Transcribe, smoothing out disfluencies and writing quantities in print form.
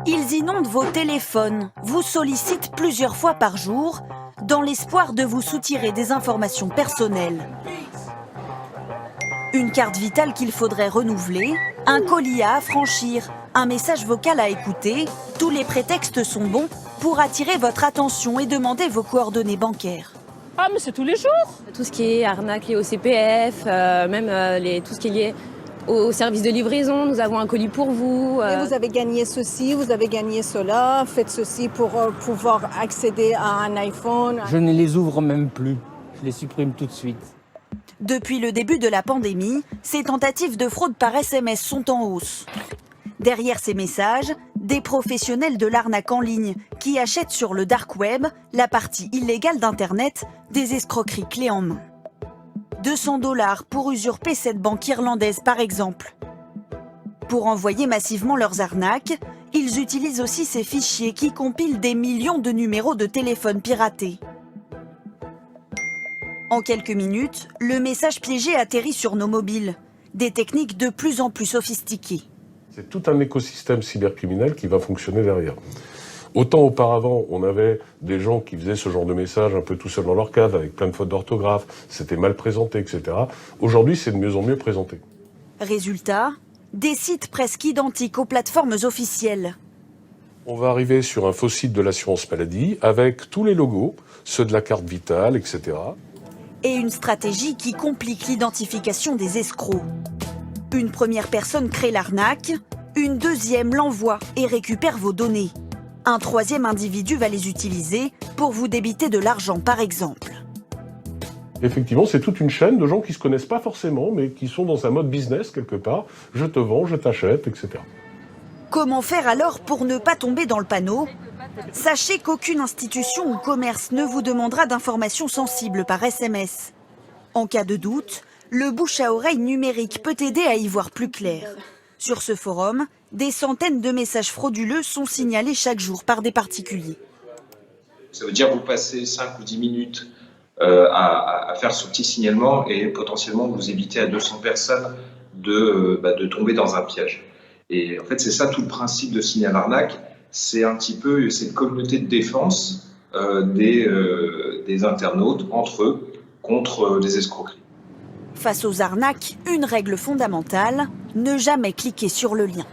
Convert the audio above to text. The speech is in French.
Ils inondent vos téléphones, vous sollicitent plusieurs fois par jour, dans l'espoir de vous soutirer des informations personnelles. Une carte vitale qu'il faudrait renouveler, un colis à affranchir, un message vocal à écouter, tous les prétextes sont bons pour attirer votre attention et demander vos coordonnées bancaires. Ah mais c'est tous les jours. Tout ce qui est arnaque liée au CPF, tout ce qui est lié au service de livraison, nous avons un colis pour vous. Et vous avez gagné ceci, vous avez gagné cela, faites ceci pour pouvoir accéder à un iPhone. Je ne les ouvre même plus, je les supprime tout de suite. Depuis le début de la pandémie, ces tentatives de fraude par SMS sont en hausse. Derrière ces messages, des professionnels de l'arnaque en ligne qui achètent sur le dark web, la partie illégale d'Internet, des escroqueries clés en main. 200 $ pour usurper cette banque irlandaise par exemple. Pour envoyer massivement leurs arnaques, ils utilisent aussi ces fichiers qui compilent des millions de numéros de téléphone piratés. En quelques minutes, le message piégé atterrit sur nos mobiles. Des techniques de plus en plus sophistiquées. C'est tout un écosystème cybercriminel qui va fonctionner derrière. Autant auparavant, on avait des gens qui faisaient ce genre de messages un peu tout seuls dans leur cave, avec plein de fautes d'orthographe, c'était mal présenté, etc. Aujourd'hui, c'est de mieux en mieux présenté. Résultat, des sites presque identiques aux plateformes officielles. On va arriver sur un faux site de l'assurance maladie, avec tous les logos, ceux de la carte vitale, etc. Et une stratégie qui complique l'identification des escrocs. Une première personne crée l'arnaque, une deuxième l'envoie et récupère vos données. Un troisième individu va les utiliser pour vous débiter de l'argent, par exemple. Effectivement, c'est toute une chaîne de gens qui ne se connaissent pas forcément, mais qui sont dans un mode business quelque part. Je te vends, je t'achète, etc. Comment faire alors pour ne pas tomber dans le panneau ? Sachez qu'aucune institution ou commerce ne vous demandera d'informations sensibles par SMS. En cas de doute, le bouche-à-oreille numérique peut aider à y voir plus clair. Sur ce forum, des centaines de messages frauduleux sont signalés chaque jour par des particuliers. Ça veut dire que vous passez 5 ou 10 minutes à faire ce petit signalement et potentiellement vous évitez à 200 personnes de tomber dans un piège. Et en fait, c'est ça tout le principe de Signal Arnaque. C'est un petit peu cette communauté de défense des internautes entre eux contre des escroqueries. Face aux arnaques, une règle fondamentale, ne jamais cliquer sur le lien.